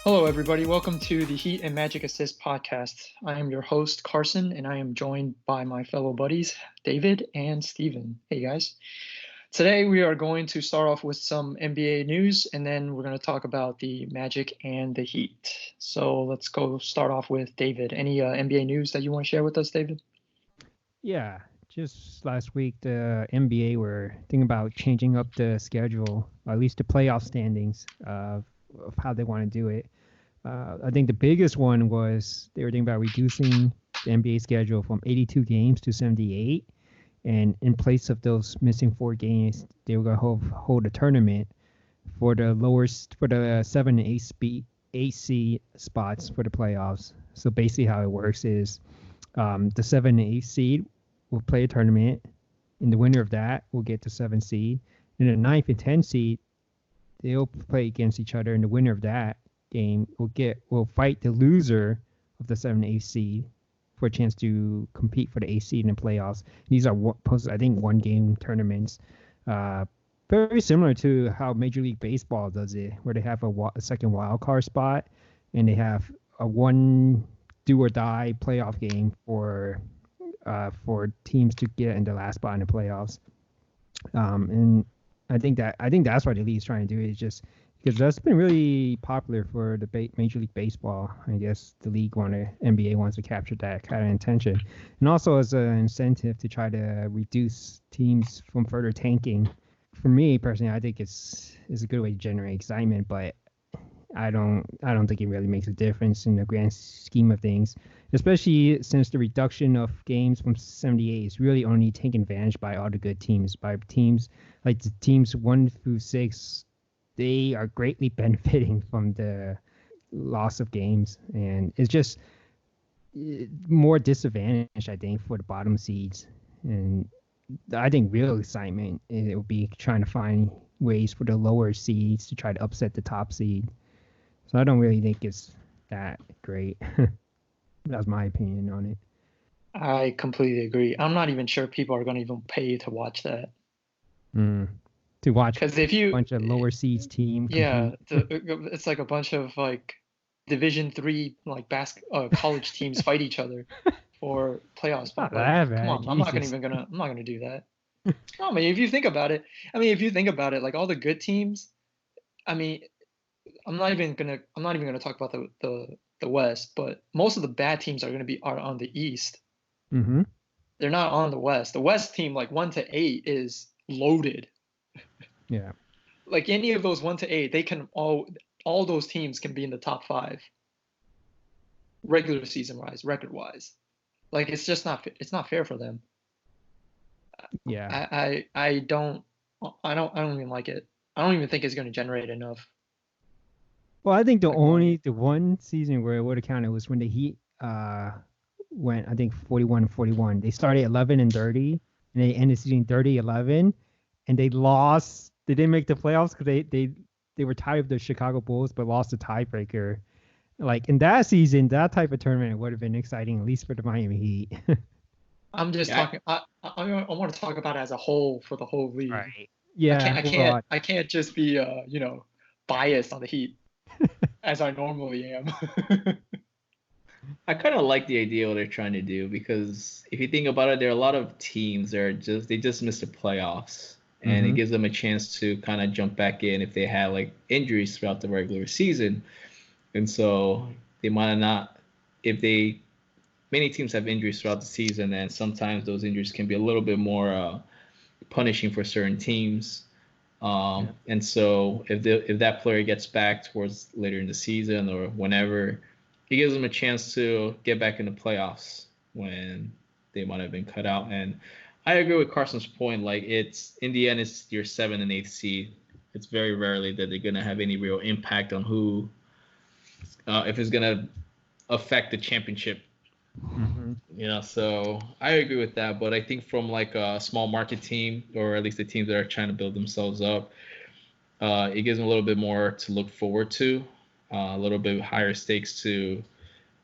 Hello, everybody. Welcome to the Heat and Magic Assist podcast. I am your host, Carson, and I am joined by my fellow buddies, David and Steven. Hey, guys. Today, we are going to start off with some NBA news, and then we're going to talk about the Magic and the Heat. So let's go start off with David. Any NBA news that you want to share with us, David? Yeah, just last week, the NBA were thinking about changing up the schedule, or at least the playoff standings of how they want to do it. I think the biggest one was they were thinking about reducing the NBA schedule from 82 games to 78. And in place of those missing 4 games, they were going to hold a tournament for the 7 and 8 seed spots for the playoffs. So basically how it works is the 7 and 8 seed will play a tournament, and the winner of that will get the 7 seed. And the 9th and 10 seed, they'll play against each other, and the winner of that game will fight the loser of the 7 and 8 seed for a chance to compete for the 8 seed in the playoffs. These are I think 1-game tournaments. Very similar to how Major League Baseball does it, where they have a second wild card spot, and they have a one do or die playoff game for teams to get in the last spot in the playoffs. And I think that's what the league's trying to do, is just because that's been really popular for the Major League Baseball. I guess the NBA wants to capture that kind of intention, and also as an incentive to try to reduce teams from further tanking. For me personally, I think it's a good way to generate excitement, but I don't think it really makes a difference in the grand scheme of things, especially since the reduction of games from 78 is really only taken advantage by all the good teams, by teams like the teams 1 through 6. They are greatly benefiting from the loss of games, and it's just more disadvantage, I think, for the bottom seeds. And I think real excitement, it would be trying to find ways for the lower seeds to try to upset the top seed. So I don't really think it's that great. That's my opinion on it. I completely agree. I'm not even sure people are going to even pay to watch that. To watch because if you a bunch of lower seeds team it's like a bunch of like Division III like college teams fight each other for playoff spot. Come on, I'm not gonna do that. No, I mean, if you think about it, like all the good teams, I mean, I'm not even gonna talk about the West, but most of the bad teams are on the East. Mm-hmm. They're not on the West. The West team, like 1 to 8, is loaded. Yeah. Like any of those 1 to 8, they can all those teams can be in the top 5. Regular season wise, record wise. Like it's not fair for them. Yeah. I don't even like it. I don't even think it's going to generate enough. Well, I think the one season where it would have counted was when the Heat went, I think, 41-41. They started 11-30, and they ended the season 30-11, and they lost. They didn't make the playoffs because they were tied with the Chicago Bulls, but lost the tiebreaker. Like in that season, that type of tournament would have been exciting, at least for the Miami Heat. I'm just talking. I want to talk about it as a whole for the whole league. Right. Yeah. I can't just be biased on the Heat as I normally am. I kind of like the idea what they're trying to do, because if you think about it, there are a lot of teams that they just missed the playoffs, and it gives them a chance to kind of jump back in if they had like injuries throughout the regular season. And so they might not, many teams have injuries throughout the season, and sometimes those injuries can be a little bit more punishing for certain teams. And so if that player gets back towards later in the season or whenever, it gives them a chance to get back in the playoffs when they might have been cut out. And I agree with Carson's point. Like, it's in the end, it's your 7 and 8 seed. It's very rarely that they're gonna have any real impact on who, if it's gonna affect the championship. So I agree with that. But I think from like a small market team, or at least the teams that are trying to build themselves up, it gives them a little bit more to look forward to, a little bit higher stakes to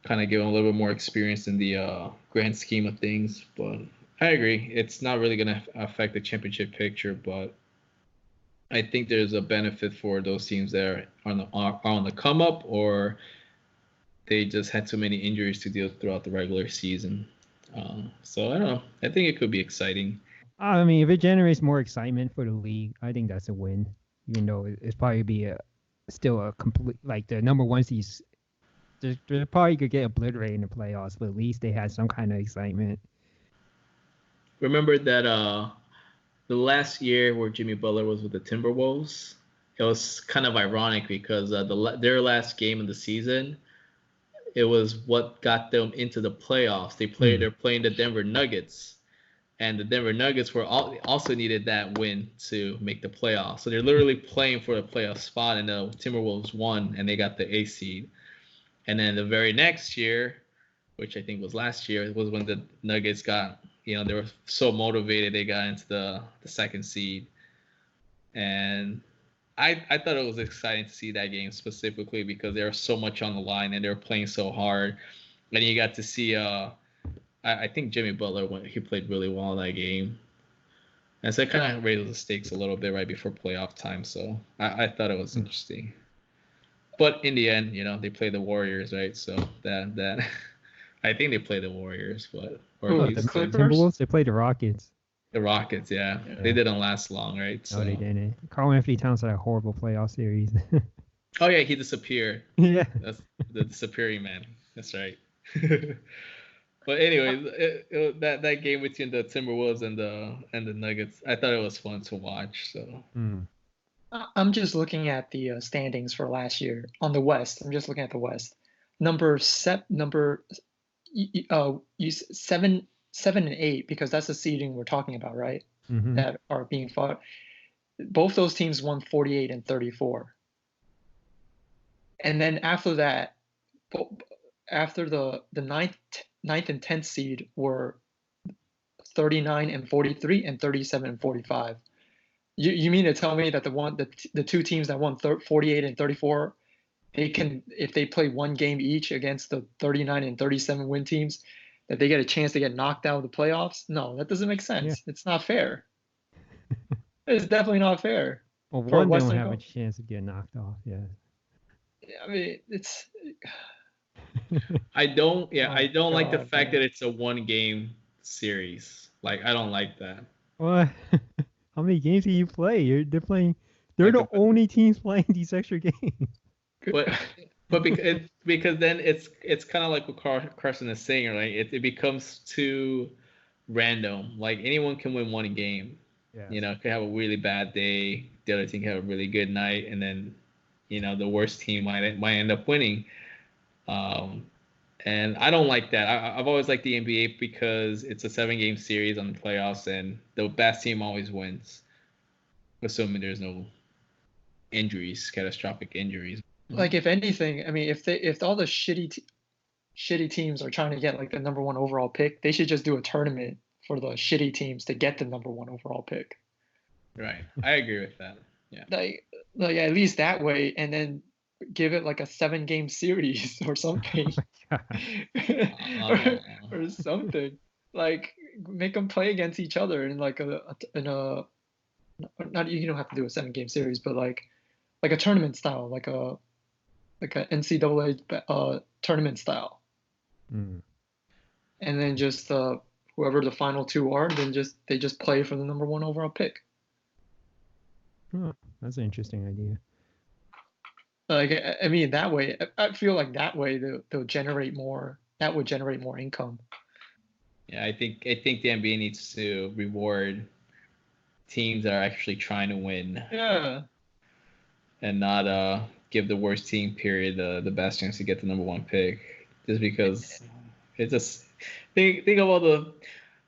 kind of give them a little bit more experience in the grand scheme of things. But I agree, it's not really going to affect the championship picture, but I think there's a benefit for those teams that are on the come up, or they just had too many injuries to deal throughout the regular season. So I don't know. I think it could be exciting. I mean, if it generates more excitement for the league, I think that's a win. Even though it's probably be still a complete, like, the number one seeds, they probably could get obliterated in the playoffs, but at least they had some kind of excitement. Remember that the last year where Jimmy Butler was with the Timberwolves, it was kind of ironic because their last game of the season, it was what got them into the playoffs. They're playing the Denver Nuggets, and the Denver Nuggets also needed that win to make the playoffs. So they're literally playing for a playoff spot, and the Timberwolves won, and they got the A seed. And then the very next year, which I think was last year, was when the Nuggets got, they were so motivated they got into the second seed. And I thought it was exciting to see that game specifically because there was so much on the line and they were playing so hard. And you got to see, I think Jimmy Butler, he played really well in that game. And so it kind of raised the stakes a little bit right before playoff time. So I thought it was interesting. But in the end, they played the Warriors, right? So that I think they played the Warriors, but the Timberwolves, they played the Rockets. The Rockets, yeah. They didn't last long, right? So. No, they didn't. Carl Anthony Towns had a horrible playoff series. Oh yeah, he disappeared. Yeah, that's the disappearing man. That's right. But anyways, that game between the Timberwolves and the Nuggets, I thought it was fun to watch. So. I'm just looking at the standings for last year on the West. I'm just looking at the West. Number 7 and 8, because that's the seeding we're talking about, right? Mm-hmm. That are being fought. Both those teams won 48 and 34. And then after that, after the ninth and 10th seed were 39 and 43 and 37 and 45. You mean to tell me that the two teams that won 48 and 34, they can, if they play one game each against the 39 and 37 win teams, that they get a chance to get knocked out of the playoffs? No, that doesn't make sense. Yeah. It's not fair. It's definitely not fair. Well, one don't have a chance to get knocked off. Yeah. I mean, it's. I don't like the fact that it's a one-game series. Like, I don't like that. What? How many games do you play? They're the only teams playing these extra games. But because then it's kind of like what Carson is saying, right? It becomes too random. Like, anyone can win one game. Yeah. Could have a really bad day. The other team can have a really good night, and then the worst team might end up winning. And I don't like that. I've always liked the NBA because it's a 7-game series on the playoffs, and the best team always wins, assuming there's no catastrophic injuries. Like, if anything, I mean, if all the shitty teams are trying to get like the number 1 overall pick, they should just do a tournament for the shitty teams to get the number 1 overall pick. Right. I agree with that. Yeah. Like at least that way, and then give it like a 7-game series or something. or something. Like, make them play against each other in like not, you don't have to do a 7-game series, but like a tournament style, like a NCAA tournament style. And then just whoever the final 2 are, then they just play for the number 1 overall pick. That's an interesting idea. Like, I mean, that way, I feel like that way they'll generate more. That would generate more income. Yeah, I think the NBA needs to reward teams that are actually trying to win. Yeah. And not give the worst team period the best chance to get the number 1 pick, just because it's just think of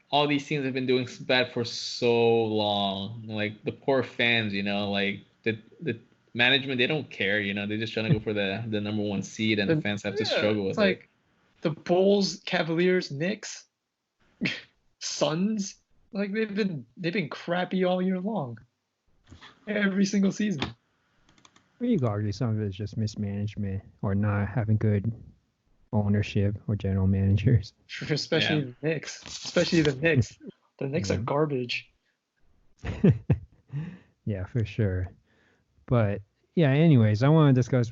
all these teams have been doing bad for so long. Like, the poor fans, like the management, they don't care, they're just trying to go for the number 1 seed, and the fans have to struggle with it. Like the Bulls, Cavaliers, Knicks, Suns, like they've been crappy all year long, every single season. You could argue some of it is just mismanagement or not having good ownership or general managers. Especially the Knicks. The Knicks are garbage. Yeah, for sure. But yeah, anyways, I want to discuss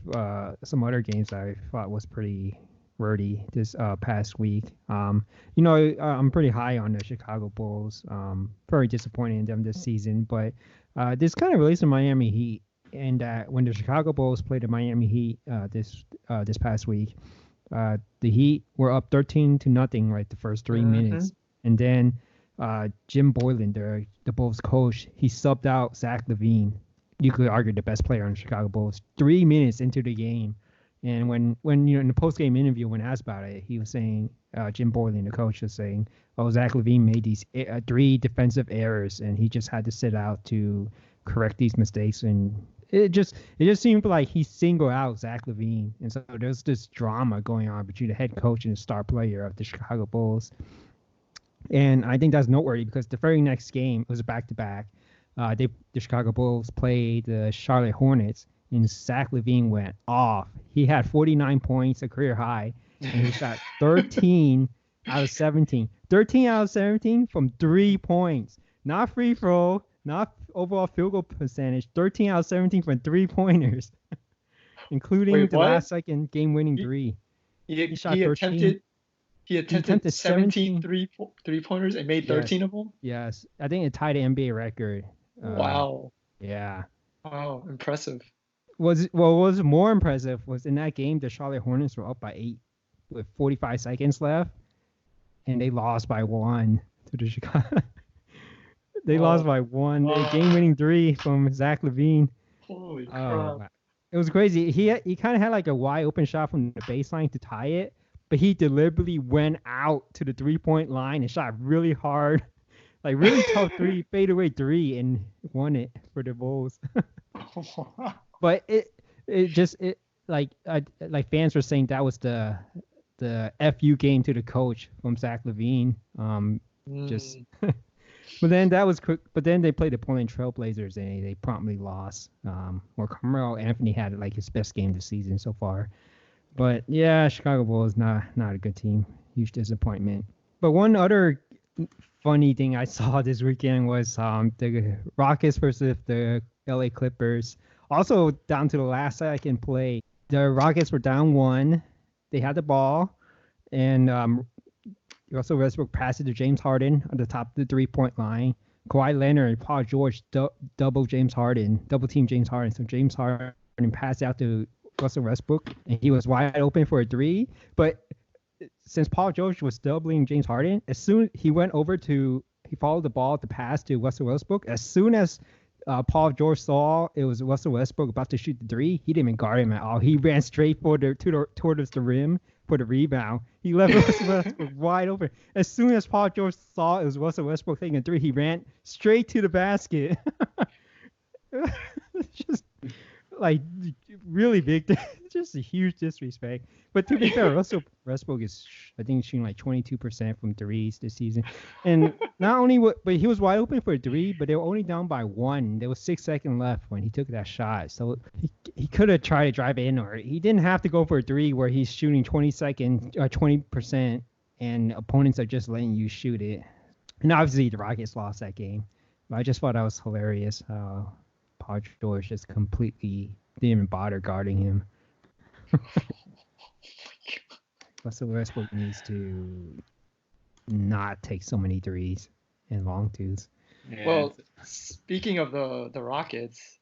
some other games that I thought was pretty wordy this past week. I'm pretty high on the Chicago Bulls. Very disappointed in them this season, but this kind of relates to Miami Heat. And when the Chicago Bulls played the Miami Heat this past week, the Heat were up 13-0 right the first 3 minutes, and then Jim Boylan, the Bulls coach, he subbed out Zach LaVine. You could argue the best player on the Chicago Bulls. 3 minutes into the game, and when in the post game interview when asked about it, he was saying Jim Boylan, the coach, was saying, "Oh, Zach LaVine made these 3 defensive errors, and he just had to sit out to correct these mistakes." And it just seemed like he singled out Zach LaVine, and so there's this drama going on between the head coach and the star player of the Chicago Bulls. And I think that's noteworthy because the very next game was a back-to-back. The Chicago Bulls played the Charlotte Hornets, and Zach LaVine went off. He had 49 points, a career high, and he shot 13 out of 17. 13 out of 17 from 3 points. Not free throw, not overall field goal percentage. 13 out of 17 from 3-pointers, including the last second game-winning 3. He shot 13. He attempted 17 three-pointers and made 13 of them? Yes. I think it tied the NBA record. Wow. Yeah. Wow, impressive. What was more impressive was in that game, the Charlotte Hornets were up by 8 with 45 seconds left, and they lost by 1 to the Chicago. They lost by 1. A game-winning 3 from Zach LaVine. Holy crap. It was crazy. He kind of had like a wide-open shot from the baseline to tie it, but he deliberately went out to the 3-point line and shot really hard, like really tough fadeaway 3, and won it for the Bulls. But like fans were saying that was the FU game to the coach from Zach LaVine. But then that was quick. But then they played the Portland Trailblazers and they promptly lost. Where Carmelo Anthony had like his best game this season so far. But yeah, Chicago Bulls not a good team. Huge disappointment. But one other funny thing I saw this weekend was the Rockets versus the LA Clippers. Also down to the last second play, the Rockets were down 1. They had the ball, and Russell Westbrook passed it to James Harden on the top of the 3-point line. Kawhi Leonard and Paul George double team James Harden. So James Harden passed out to Russell Westbrook, and he was wide open for a 3. But since Paul George was doubling James Harden, as soon he followed the ball to pass to Russell Westbrook. As soon as Paul George saw it was Russell Westbrook about to shoot the 3, he didn't even guard him at all. He ran straight towards the rim for the rebound. He left Russell Westbrook wide open. As soon as Paul George saw it was Russell Westbrook taking a 3, he ran straight to the basket. Just like really big, just a huge disrespect. But to be fair, Russell Westbrook is, I think, shooting like 22% from threes this season. And not only but he was wide open for a 3, but they were only down by 1. There was 6 seconds left when he took that shot. So he could have tried to drive in, or he didn't have to go for a 3 where he's shooting 20%, and opponents are just letting you shoot it. And obviously the Rockets lost that game. But I just thought that was hilarious. Paul George just completely didn't even bother guarding him. Russell Westbrook needs to not take so many 3s and long 2s. Yeah. Well, speaking of the Rockets,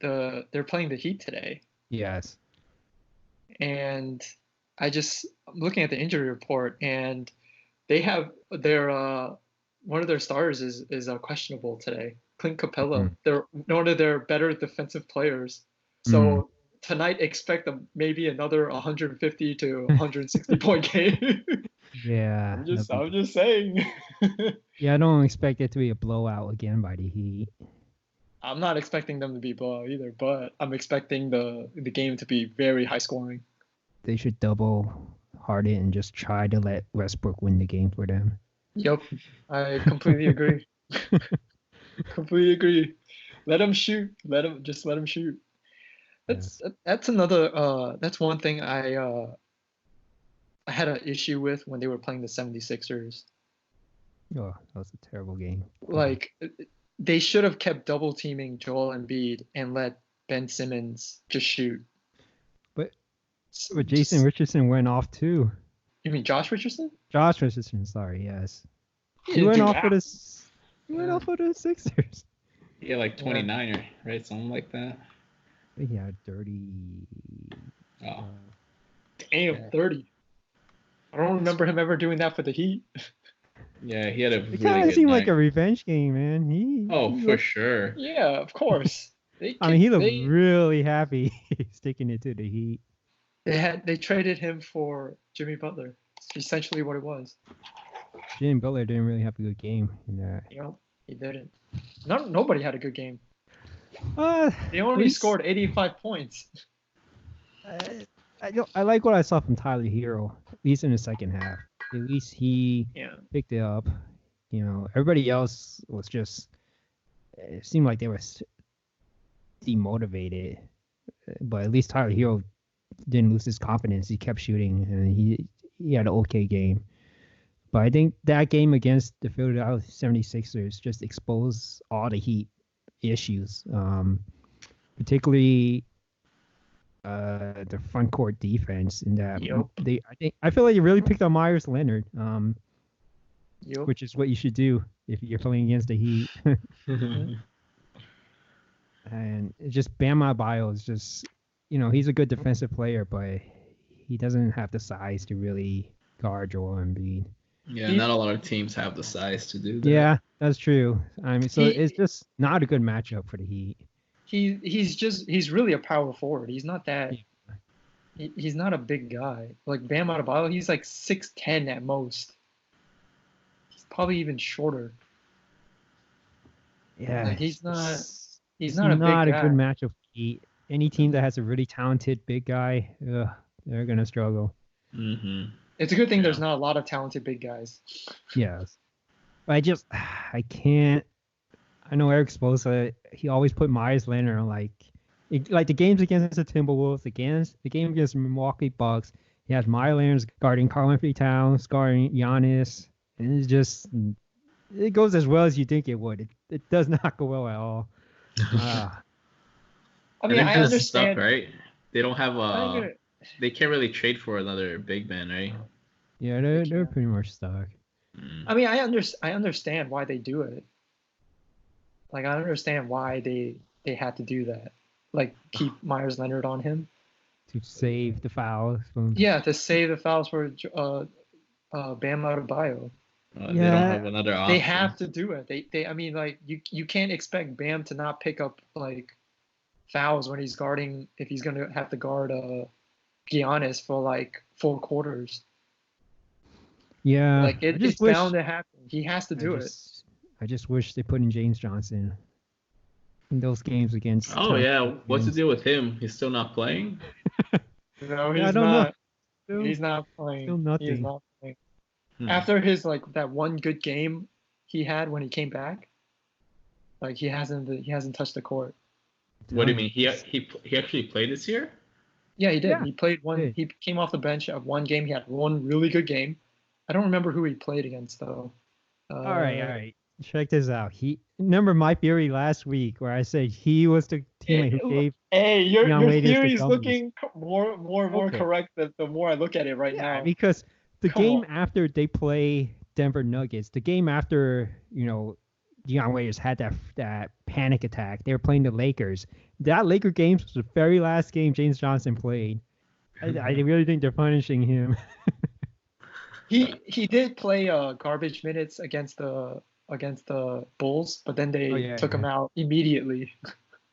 they're playing the Heat today. Yes. And I'm looking at the injury report, and they have their one of their starters is questionable today. Clint Capella. They're one of their better defensive players. So tonight, expect maybe another 150 to 160 point game. Yeah. I'm just saying. Yeah, I don't expect it to be a blowout again by the Heat. I'm not expecting them to be blowout either, but I'm expecting the game to be very high scoring. They should double Harden and just try to let Westbrook win the game for them. Yep, I completely agree. Completely agree. Let him shoot. Let him shoot. That's another. That's one thing I had an issue with when they were playing the 76ers. Oh, that was a terrible game. Like, they should have kept double teaming Joel Embiid and let Ben Simmons just shoot. But Jason Richardson went off too. You mean Josh Richardson? Josh Richardson, sorry, yes. He went off for the Sixers. Yeah, like 29 right? Something like that. I think he had 30. Oh. Damn, 30. I don't remember him ever doing that for the Heat. Yeah, he had a really It kind of good seemed night. like a revenge game, man. He for sure. Yeah, of course. He looked really happy sticking it to the Heat. They traded him for Jimmy Butler. It's essentially what it was. Jimmy Butler didn't really have a good game in that. Yep, he didn't. Nobody had a good game. They only at least, scored 85 points. I like what I saw from Tyler Hero, at least in the second half. At least he picked it up. You know, everybody else was just. It seemed like they were demotivated, but at least Tyler Hero didn't lose his confidence. He kept shooting, and he had an okay game. But I think that game against the Philadelphia 76ers just exposed all the Heat issues, particularly the front court defense. In that I feel like you really picked on Myers Leonard, which is what you should do if you're playing against the Heat. And it's just Bam Adebayo is just, he's a good defensive player, but he doesn't have the size to really guard Joel Embiid. Yeah, not a lot of teams have the size to do that. Yeah, that's true. I mean, it's just not a good matchup for the Heat. He's really a power forward. He's not that. He's not a big guy. Like Bam Adebayo, he's like 6'10" at most. He's probably even shorter. Yeah, like he's not a big guy. Good matchup for the Heat. Any team that has a really talented big guy, they're gonna struggle. Mm-hmm. It's a good thing there's not a lot of talented big guys. Yes. But I can't. I know Eric Spoelstra, he always put Myers Leonard on like the games against the Timberwolves, the game against the Milwaukee Bucks. He has Myers Leonard guarding Karl-Anthony Towns, guarding Giannis. And it goes as well as you think it would. It does not go well at all. I mean, I understand. Stuck, right? They don't have they can't really trade for another big man, right? Yeah, they're pretty much stuck. I mean, I understand why they do it. Like, I understand why they had to do that. Like, keep Myers Leonard on him to save the fouls. To save the fouls for Bam Adebayo. They don't have another option. They have to do it. I mean, like, you can't expect Bam to not pick up like fouls when he's guarding, if he's gonna have to guard Giannis for like 4 quarters. Yeah, like it's bound to happen. He has to do it. I just wish they put in James Johnson in those games against. Oh yeah, what's the deal with him? He's still not playing. No, he's not. He's not playing. Still nothing. He's not playing. After his that one good game he had when he came back, like he hasn't touched the court. What do you mean? He actually played this year? Yeah, he did. Yeah. He played one. He came off the bench at one game. He had one really good game. I don't remember who he played against though. All right. Check this out. Remember my theory last week where I said he was the teammate who gave. Hey, your theory is looking more and more correct the more I look at it now. Because the game after they play Denver Nuggets, the game after Deion Waiters had that panic attack, they were playing the Lakers. That Laker game was the very last game James Johnson played. I really think they're punishing him. He did play garbage minutes against the Bulls, but then they took him out immediately.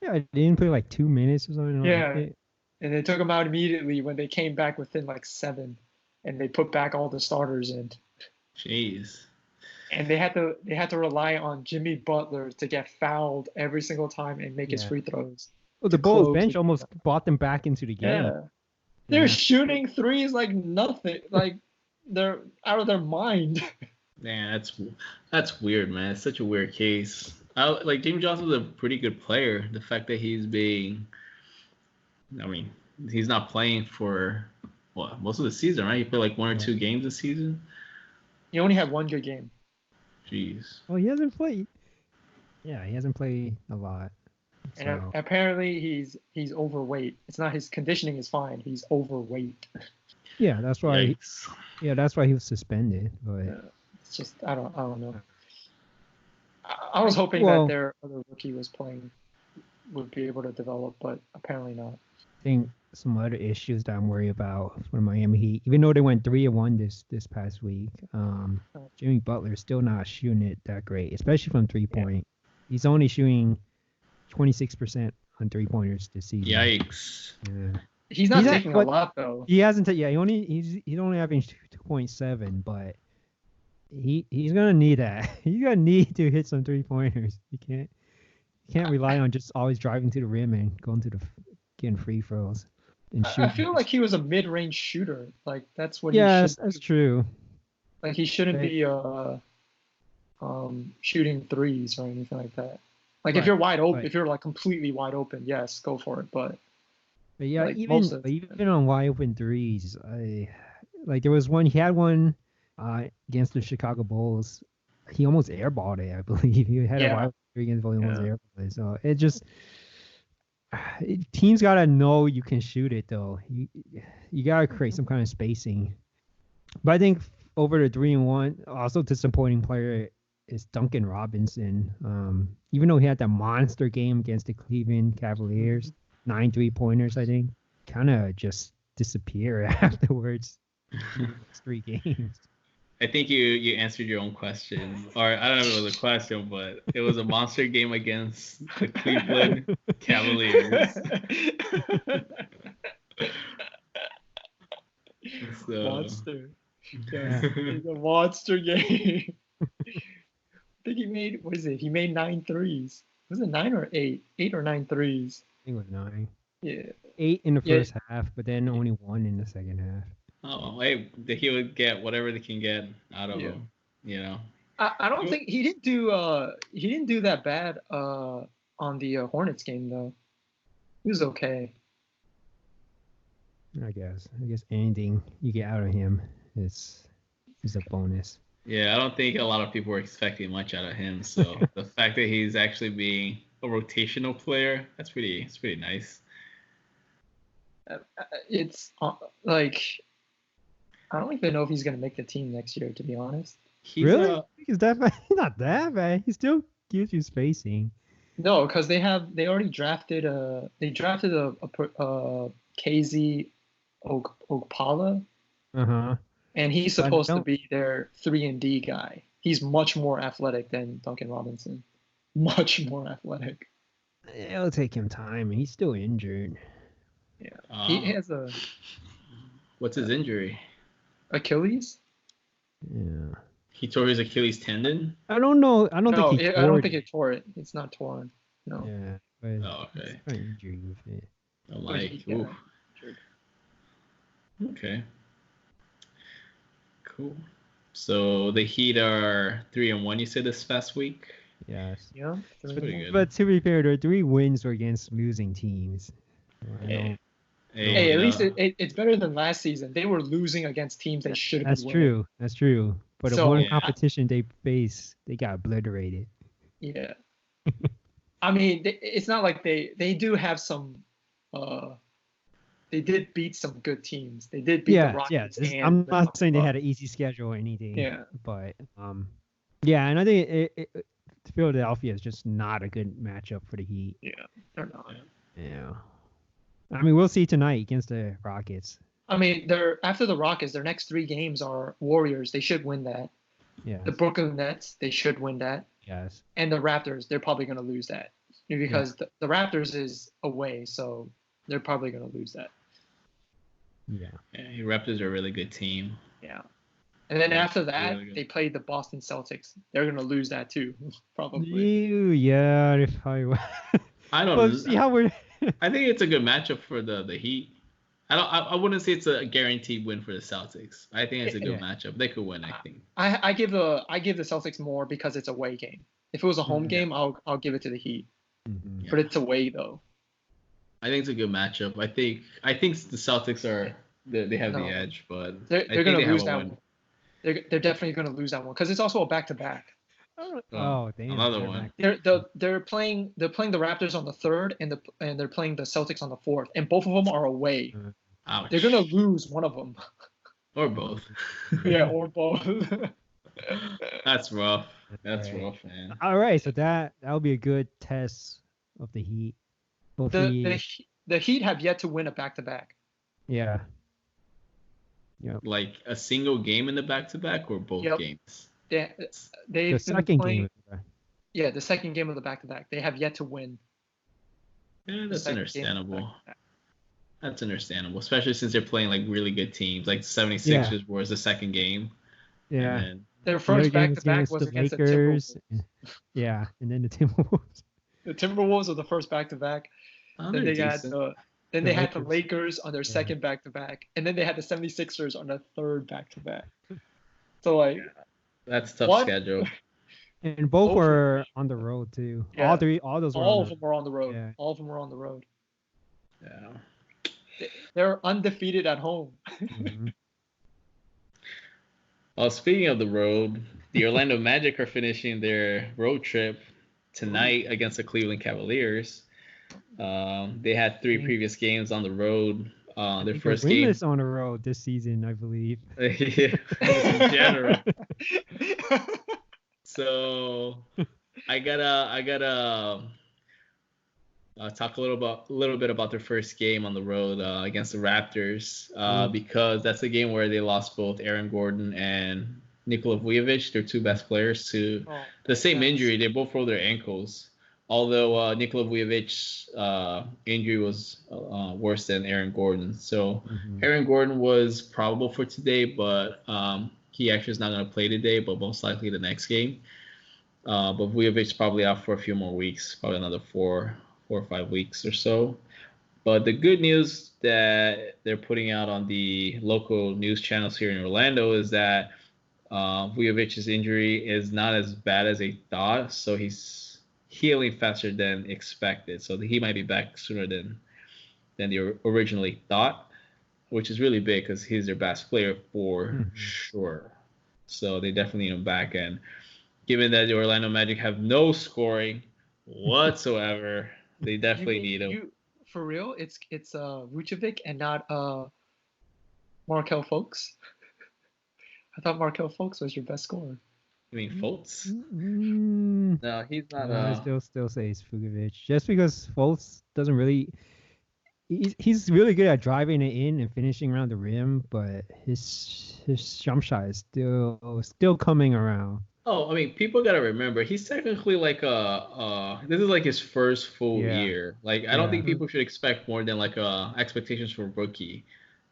Yeah, they didn't play like 2 minutes or something. And they took him out immediately when they came back within like 7, and they put back all the starters in. Jeez. And they had to rely on Jimmy Butler to get fouled every single time and make his free throws. Well, the Bulls bench almost brought them back into the game. Yeah. They're shooting threes like nothing. Like they're out of their mind. Man, that's weird, man. It's such a weird case. Like James Johnson's a pretty good player. The fact that he's not playing for most of the season, right? He played like 1 or 2 games this season. He only had one good game. Jeez. Well, he hasn't played. Yeah, he hasn't played a lot. And apparently he's overweight. It's not his conditioning is fine. He's overweight. Yeah, that's why. That's why he was suspended. But it's just I don't know. I was hoping that their other rookie would be able to develop, but apparently not. I think some other issues that I'm worried about for Miami Heat, even though they went 3-1 this past week, Jimmy Butler's still not shooting it that great, especially from 3-point. Yeah. He's only shooting 26% on 3-pointers this season. Yikes! Yeah. He's not taking a lot though. He hasn't. He's only averaging 2.7, but he's gonna need that. He's gonna need to hit some 3-pointers. You can't rely on just always driving to the rim and going to getting free throws. I feel like he was a mid-range shooter. Like that's what. Yeah, that's true. Like he shouldn't be shooting threes or anything like that. Like if you're wide open, if you're like completely wide open, yes, go for it. But yeah, like even on wide open threes, there was one. He had one against the Chicago Bulls. He almost airballed it, I believe. He had a wide open three against the almost airballed it. So it just. Teams gotta know you can shoot it though. You gotta create some kind of spacing. But I think over the 3-1, also disappointing player is Duncan Robinson. Even though he had that monster game against the Cleveland Cavaliers, 9 3-pointers, I think, kind of just disappear afterwards. 3 games. I think you answered your own question, or I don't know if it was a question, but it was a monster game against the Cleveland Cavaliers. Monster. Yeah, it's a monster game. I think he made, what is it? He made 9 threes. Was it 9 or 8? 8 or 9 threes. I think it was 9. Yeah. 8 in the first half, but then only 1 in the second half. Oh, hey, he would get whatever they can get out of him, you know. I don't think he didn't do that bad on the Hornets game though. He was okay. I guess anything you get out of him is a bonus. Yeah, I don't think a lot of people were expecting much out of him. So the fact that he's actually being a rotational player, it's pretty nice. It's like. I don't even know if he's going to make the team next year, to be honest. He's not that bad. He still gives you spacing. No, because they already drafted a KZ Okpala. And he's supposed to be their 3-and-D guy. He's much more athletic than Duncan Robinson. Much more athletic. It'll take him time. He's still injured. Yeah. He has a... What's his injury? Achilles? Yeah. He tore his Achilles tendon? I don't know. I don't think he tore it. It's not torn. No. Yeah. But okay. It's injury with it. I'm like, okay. Cool. So the Heat are 3-1, you said, this past week? Yes. Yeah. That's pretty good. But to be fair, their 3 wins were against losing teams. Hey, at least it's better than last season. They were losing against teams they should have been winning. That's true. But the one competition they faced, they got obliterated. Yeah. I mean, it's not like they do have some. They did beat some good teams. They did beat the Rockets. Yeah. I'm not saying they had an easy schedule or anything. Yeah. But and I think Philadelphia is just not a good matchup for the Heat. Yeah, they're not. Yeah. I mean, we'll see tonight against the Rockets. I mean, after the Rockets, their next 3 games are Warriors. They should win that. Yeah. The Brooklyn Nets, they should win that. Yes. And the Raptors, they're probably going to lose that because the Raptors is away, so they're probably going to lose that. Yeah. The Raptors are a really good team. Yeah. And then after that, they played the Boston Celtics. They're going to lose that too, probably. Yeah, they probably will. I don't know. See how we're... I think it's a good matchup for the Heat. I wouldn't say it's a guaranteed win for the Celtics. I think it's a good matchup. They could win, I think. I give the Celtics more because it's a away game. If it was a home game, I'll give it to the Heat. Mm-hmm. But it's away though. I think it's a good matchup. I think the Celtics they have the edge, but they're going to lose that one. They're definitely going to lose that one because it's also a back-to-back. Oh, damn. Another one. They're playing the Raptors on the 3rd, and they're playing the Celtics on the 4th, and both of them are away. Ouch. They're gonna lose one of them. Or both. Yeah, or both. That's rough. That's rough, man. All right, so that'll be a good test of the Heat. The Heat have yet to win a back-to-back. Yeah. Yep. Like a single game in the back-to-back or both games? They've the been second playing, game. Yeah, the second game of the back-to-back. They have yet to win. Yeah, that's understandable. That's understandable, especially since they're playing like really good teams. Like 76ers was the second game. Yeah. And then their first back-to-back was against the Lakers. Timberwolves. Yeah, and then the Timberwolves. The Timberwolves were the first back-to-back. Then they had the Lakers on their second back-to-back, and then they had the 76ers on their third back-to-back. So like, that's tough schedule. And both were on the road too. Yeah. All those were all of them were on the road. Yeah. All of them were on the road. Yeah. They're undefeated at home. Mm-hmm. Well, speaking of the road, the Orlando Magic are finishing their road trip tonight against the Cleveland Cavaliers. They had 3 previous games on the road. Their first game on the road this season, I believe. Yeah, in general. So I gotta talk a little bit about their first game on the road against the Raptors because that's a game where they lost both Aaron Gordon and Nikola Vujovic, their 2 best players, to the same injury. They both rolled their ankles. Although Nikola Vujovic's injury was worse than Aaron Gordon. So Aaron Gordon was probable for today, but he actually is not going to play today, but most likely the next game. But Vujovic's probably out for a few more weeks, probably another 4 or 5 weeks or so. But the good news that they're putting out on the local news channels here in Orlando is that Vujovic's injury is not as bad as they thought. So he's healing faster than expected, so he might be back sooner than they originally thought, which is really big because he's their best player for sure. So they definitely need him back, and given that the Orlando Magic have no scoring whatsoever, they definitely need him. For real, it's Vujovic and not Markelle Fultz. I thought Markelle Fultz was your best scorer. You mean Fultz? No, he's not. I still say it's Vujovic, just because Fultz doesn't really. He's really good at driving it in and finishing around the rim, but his jump shot is still coming around. Oh, I mean, people gotta remember he's technically like this is like his first full year. Like I don't think people should expect more than like expectations for a rookie.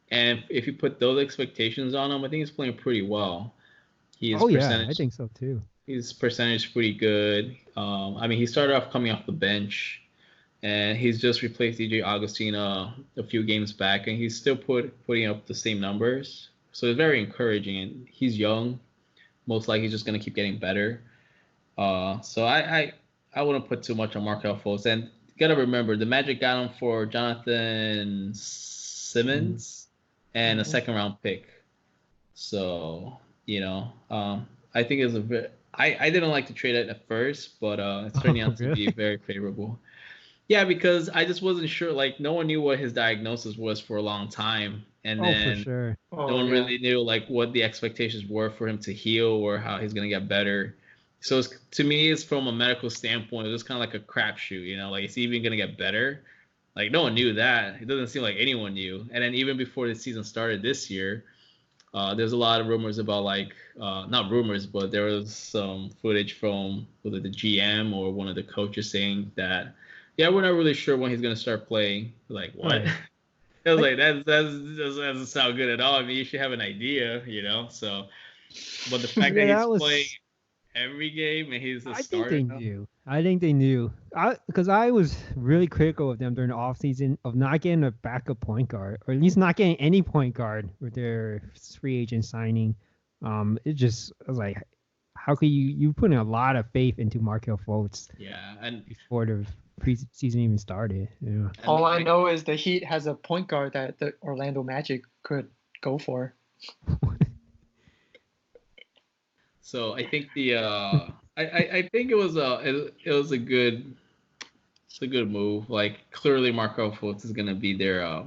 And if you put those expectations on him, I think he's playing pretty well. I think so too. His percentage is pretty good. I mean, he started off coming off the bench, and he's just replaced DJ Augustine a few games back, and he's still putting up the same numbers. So it's very encouraging, and he's young. Most likely, he's just gonna keep getting better. So I wouldn't put too much on Markelle Fultz. And you gotta remember, the Magic got him for Jonathan Simmons and a second round pick. So. I think it's a bit. I didn't like to trade it at first, but it's turning out to be very favorable. Yeah, because I just wasn't sure. Like, no one knew what his diagnosis was for a long time, and then for sure. No one really knew like what the expectations were for him to heal or how he's gonna get better. So to me, it's from a medical standpoint, it was kind of like a crapshoot. Like, is he even gonna get better? Like, no one knew that. It doesn't seem like anyone knew. And then even before the season started this year. There's a lot of rumors about not rumors, but there was some footage from whether the GM or one of the coaches saying that, we're not really sure when he's going to start playing. Like, what? Right. I was like, that doesn't sound good at all. I mean, you should have an idea, So, but the fact that he's playing every game and he's a starter. I think they knew. Because I was really critical of them during the offseason of not getting a backup point guard, or at least not getting any point guard with their free agent signing. I was like, how could you put in a lot of faith into Markelle Fultz? Yeah, and before the preseason even started. Yeah. All I know is the Heat has a point guard that the Orlando Magic could go for. So I think the I think it was a good move. Like clearly Markelle Fultz is gonna be their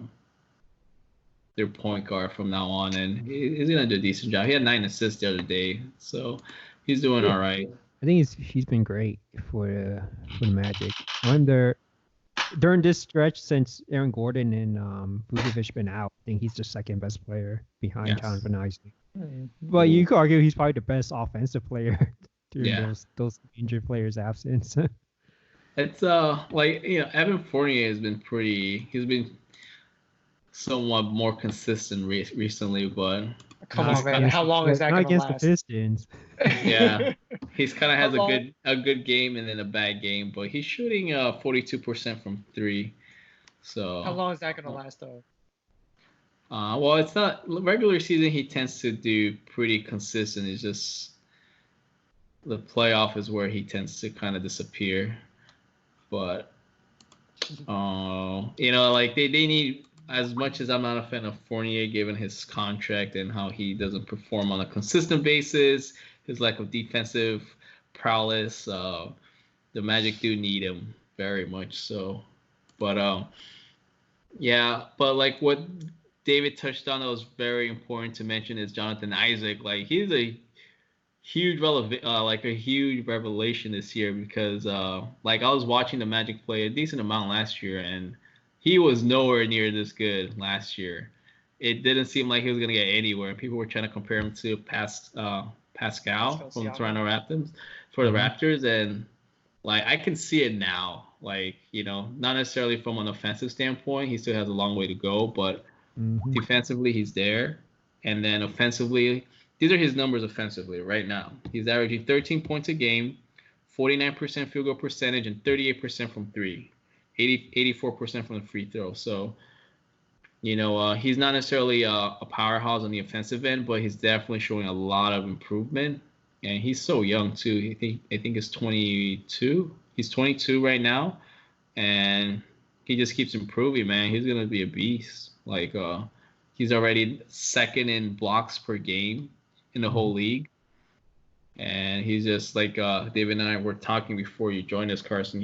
point guard from now on, and he's gonna do a decent job. He had 9 assists the other day, so he's doing all right. I think he's been great for the Magic. During this stretch since Aaron Gordon and Vucevic been out, I think he's the second best player behind Jonathan Isaac. But you could argue he's probably the best offensive player during those injured players' absence. It's Evan Fournier has been he's been somewhat more consistent recently, but come on, man, how long is that gonna last? Against the Pistons. Yeah, he's kind of has a good game and then a bad game, but he's shooting 42% from 3. So how long is that gonna last though? Well, it's not regular season. He tends to do pretty consistent. It's just the playoff is where he tends to kind of disappear. But like they need. As much as I'm not a fan of Fournier, given his contract and how he doesn't perform on a consistent basis, his lack of defensive prowess, the Magic do need him very much so. But but like what David touched on that was very important to mention is Jonathan Isaac. Like he's a huge revelation this year because like I was watching the Magic play a decent amount last year and he was nowhere near this good last year. It didn't seem like he was gonna get anywhere. People were trying to compare him to Pascal from the Toronto Raptors for the Raptors, and like I can see it now. Like not necessarily from an offensive standpoint, he still has a long way to go, but defensively he's there, and then offensively, these are his numbers offensively right now. He's averaging 13 points a game, 49% field goal percentage, and 38% from 3. 84% from the free throw. So, he's not necessarily a powerhouse on the offensive end, but he's definitely showing a lot of improvement. And he's so young too. I think he's 22. He's 22 right now, and he just keeps improving, man. He's gonna be a beast. Like he's already second in blocks per game in the whole league. And he's just like David and I were talking before you joined us, Carson.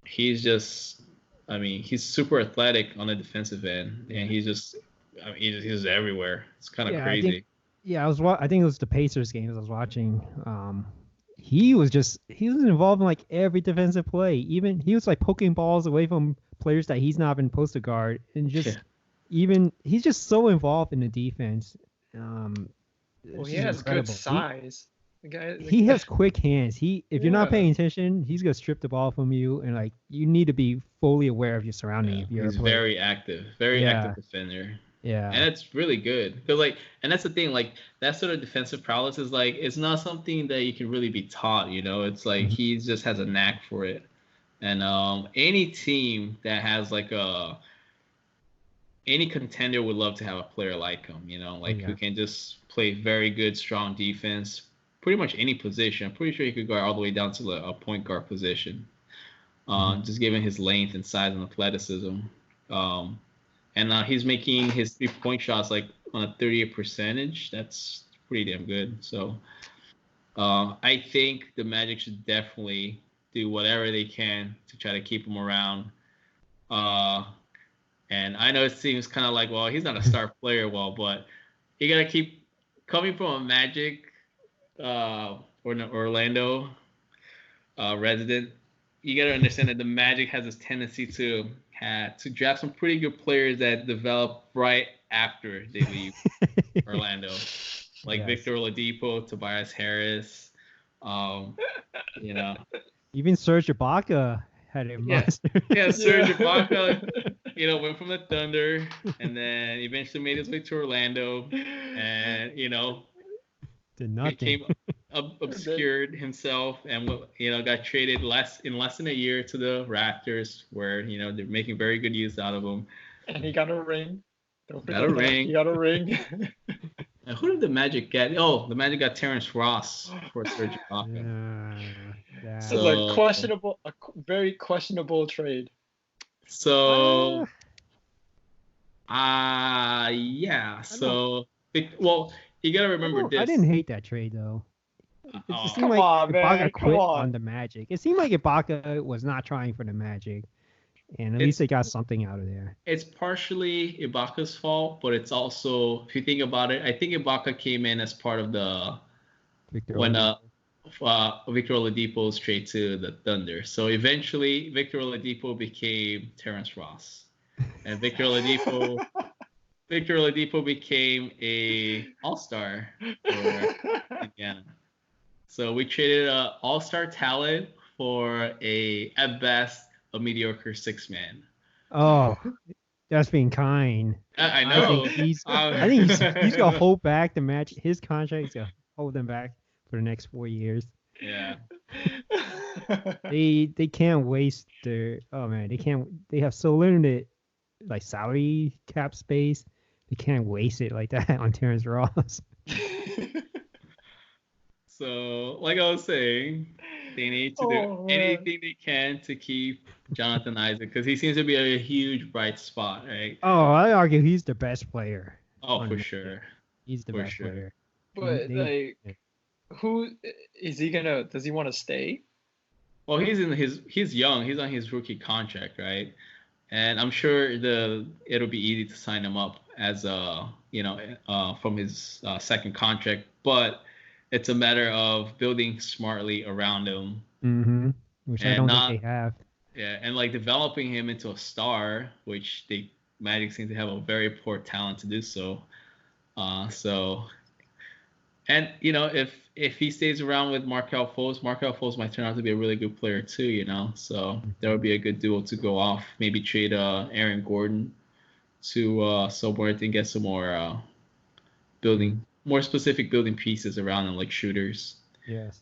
He's just, he's super athletic on the defensive end, and he's just, he's everywhere. It's kind of crazy. I think it was the Pacers games I was watching. He was involved in like every defensive play. Even he was like poking balls away from players that he's not been supposed to guard, and he's just so involved in the defense. He has good size. He has quick hands. If you're not paying attention, he's gonna strip the ball from you, and like you need to be fully aware of your surroundings. He's very active defender. Yeah, and that's really good because and that's the thing. Like that sort of defensive prowess is like it's not something that you can really be taught. It's like he just has a knack for it, and any team that has any contender would love to have a player like him. Who can just play very good, strong defense. Pretty much any position. I'm pretty sure he could guard all the way down to a point guard position, just given his length and size and athleticism. And he's making his 3-point shots like on a 38%. That's pretty damn good. So I think the Magic should definitely do whatever they can to try to keep him around. And I know it seems kind of like, well, he's not a star player, but you got to keep coming from a Magic or an Orlando resident. You got to understand that the Magic has this tendency to draft some pretty good players that develop right after they leave Orlando, like Victor Oladipo, Tobias Harris. Even Serge Ibaka had a monster. Serge Ibaka, went from the Thunder and then eventually made his way to Orlando, and did nothing. Became obscured himself, and got traded in less than a year to the Raptors, where they're making very good use out of him. And he got a ring. He got a ring. And who did the Magic get? Oh, the Magic got Terrence Ross for Serge Ibaka. This is a very questionable trade. So, So, well, you gotta remember this. I didn't hate that trade though. It seemed like Ibaka quit on the Magic. It seemed like Ibaka was not trying for the Magic, and at least they got something out of there. It's partially Ibaka's fault, but it's also, if you think about it, I think Ibaka came in as part of the Victor Oladipo's trade to the Thunder. So eventually, Victor Oladipo became Terrence Ross, and Victor Oladipo became a All-Star for Indiana. So we traded an All-Star talent for at best, a mediocre six-man. Oh, that's being kind. I know. I think he's gonna hold back the match. His contract. He's gonna hold them back for the next 4 years. Yeah. They can't waste their. Oh man, they can't. They have so limited like salary cap space. They can't waste it like that on Terrence Ross. So, like I was saying, they need to do anything they can to keep Jonathan Isaac because he seems to be a huge bright spot, right? Oh, I argue he's the best player. Oh, for sure. He's the best player. But who is he gonna? Does he want to stay? Well, he's young. He's on his rookie contract, right? And I'm sure it'll be easy to sign him up as from his second contract, but it's a matter of building smartly around him. Mm-hmm. Which I don't think they have. Yeah, and like developing him into a star, which Magic seems to have a very poor talent to do so. And if he stays around with Markelle Fultz might turn out to be a really good player too, So that would be a good duo to go off. Maybe trade Aaron Gordon to somewhere to get some more more specific building pieces around them, like shooters. Yes.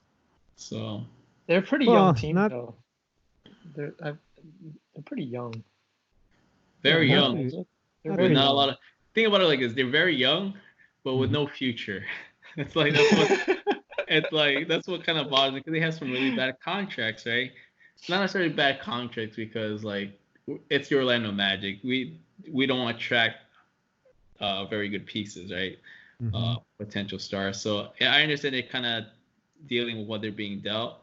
So they're a pretty young team though. They're pretty young. Very young. They're not a lot of. Think about it like this: they're very young, but with no future. It's like that's what kind of bothers me because they have some really bad contracts, right? It's not necessarily bad contracts because like it's the Orlando Magic. We don't attract very good pieces, right? Mm-hmm. Potential stars. So yeah, I understand they're kind of dealing with what they're being dealt.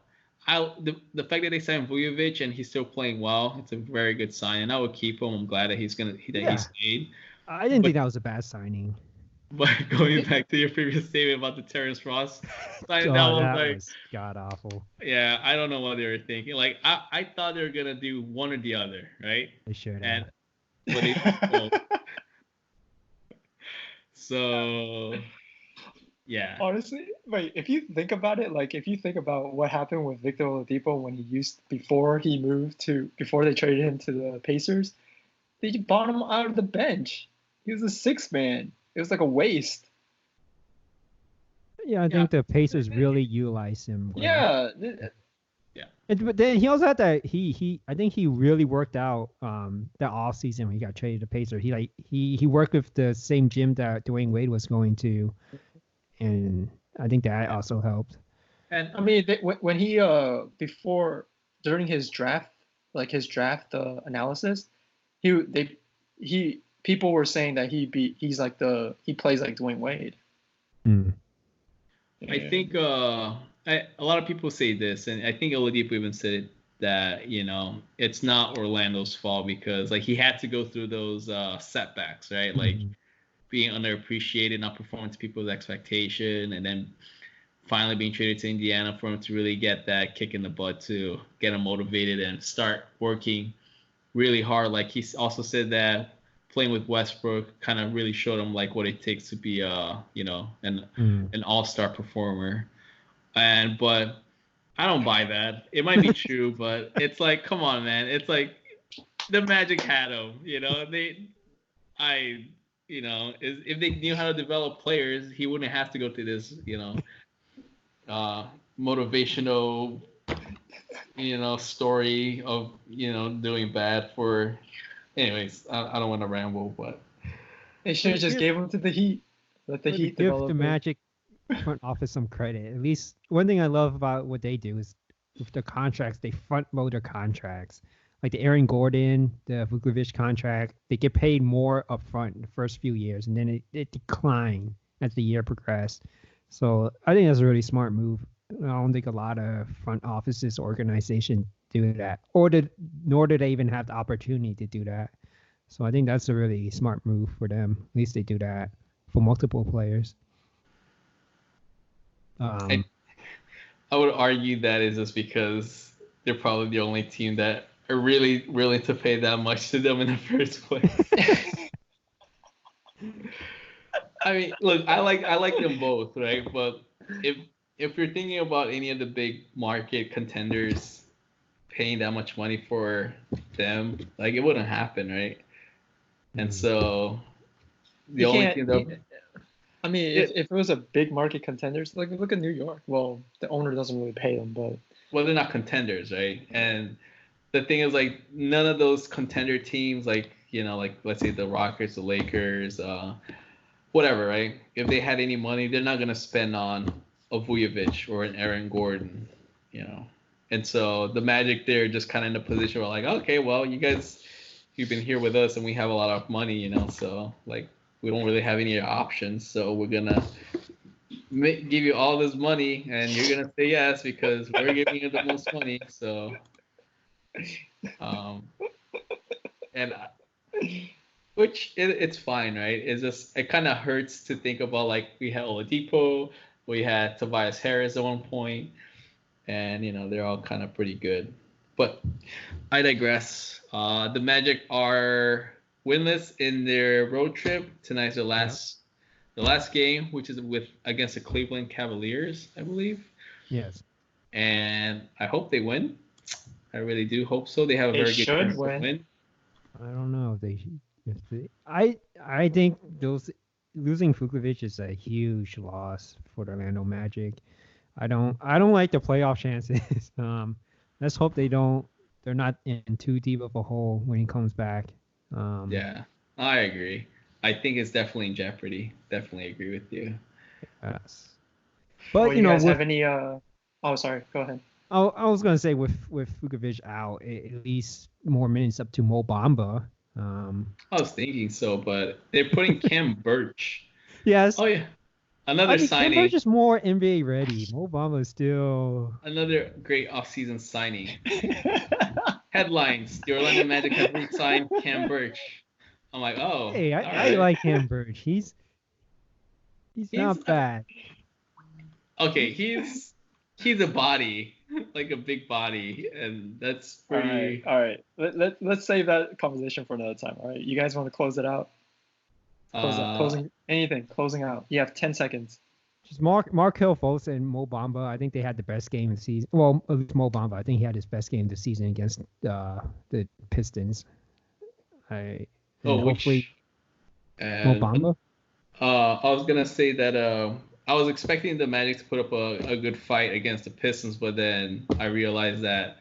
The fact that they signed Vujovic and he's still playing well, it's a very good sign, and I would keep him. I'm glad that he stayed. I didn't think that was a bad signing. But going back to your previous statement about the Terrence Ross signing, that was god awful. Yeah, I don't know what they were thinking. Like I thought they were gonna do one or the other, right? They should have. But they So yeah. Honestly, wait, if you think about it, like if you think about what happened with Victor Oladipo when before they traded him to the Pacers, they bought him out of the bench. He was a sixth man. It was like a waste. Yeah, I think the Pacers really utilized him. Well. Yeah. But then he also had that I think he really worked out that off season when he got traded to Pacers. He worked with the same gym that Dwayne Wade was going to, and I think that also helped. And I mean, when he during his draft, analysis, people were saying that he plays like Dwayne Wade. Mm. I think a lot of people say this, and I think Oladipo even said it, that it's not Orlando's fault because like he had to go through those setbacks, right? Like being underappreciated, not performing to people's expectation, and then finally being traded to Indiana for him to really get that kick in the butt to get him motivated and start working really hard. Like he also said that playing with Westbrook kind of really showed him like what it takes to be an all-star performer. But I don't buy that. It might be true, but it's like, come on, man. It's like the Magic had him, if they knew how to develop players, he wouldn't have to go through this, motivational, story of, doing bad for. Anyways, I don't want to ramble, but they should have just gave him to the Heat. Let the Heat develop. Give the Magic front office some credit. At least one thing I love about what they do is with the contracts, they front load their contracts. Like the Aaron Gordon, the Vujovic contract, they get paid more upfront in the first few years, and then it declined as the year progressed. So I think that's a really smart move I don't think a lot of front offices, organizations do that, nor do they even have the opportunity to do that. So I think that's a really smart move for them. At least they do that for multiple players. I would argue that is just because they're probably the only team that are really willing to pay that much to them in the first place. I mean, look, I like them both, right? But if you're thinking about any of the big market contenders paying that much money for them, like it wouldn't happen, right? And so the only thing that I mean, if it was a big market contenders, like look at New York. Well, the owner doesn't really pay them, but they're not contenders, right? And the thing is, like, none of those contender teams, like, you know, like let's say the Rockets, the Lakers, whatever, right? If they had any money, they're not gonna spend on a Vujovic or an Aaron Gordon, you know. And so the Magic, they're just kind of in a position where like, okay, well, you've been here with us and we have a lot of money, you know, so like we don't really have any options, so we're gonna give you all this money and you're gonna say yes because we're giving you the most money. So and which it's fine, right? It's just it kind of hurts to think about, like, we had Oladipo, we had Tobias Harris at one point, and you know they're all kind of pretty good. But I digress. The Magic are winless in their road trip. Tonight's the last game, which is against the Cleveland Cavaliers, I believe. Yes. And I hope they win. I really do hope so. They have a very good chance to win. I don't know if they. I think losing Vukovic is a huge loss for the Orlando Magic. I don't like the playoff chances. Let's hope they're not in too deep of a hole when he comes back. Yeah, I agree. I think it's definitely in jeopardy. Definitely agree with you. Yes. But you guys have any? Oh, sorry. Go ahead. I was gonna say with Vukovic out, at least more minutes up to Mo Bamba. I was thinking so, but they're putting Cam Birch. Yes. Oh yeah. Another signing. Cam Birch is more NBA ready. Mo Bamba is still another great offseason signing. Headlines: the Orlando Magic have re-signed Cam Birch. I'm like, oh. Hey, I like Cam Birch. He's not bad. Okay, he's a body, like a big body, and that's pretty. All right. Let's save that conversation for another time. All right, you guys want to close it out? Closing out. You have 10 seconds. Just Markelle, Fultz, and Mo Bamba. I think they had the best game of the season. Well, at least Mo Bamba. I think he had his best game of the season against the Pistons. Mo Bamba? I was gonna say that I was expecting the Magic to put up a good fight against the Pistons, but then I realized that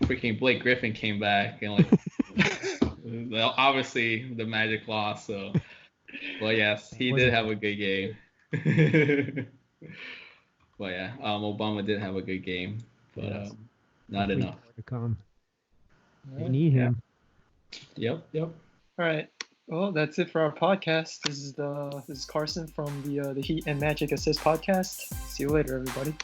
freaking Blake Griffin came back and like obviously the Magic lost. So, well, yes, he did have a good game. Well, yeah, Obama did have a good game, but not enough. To come. They need him. Yep. All right. Well, that's it for our podcast. This is Carson from the Heat and Magic Assist podcast. See you later, everybody.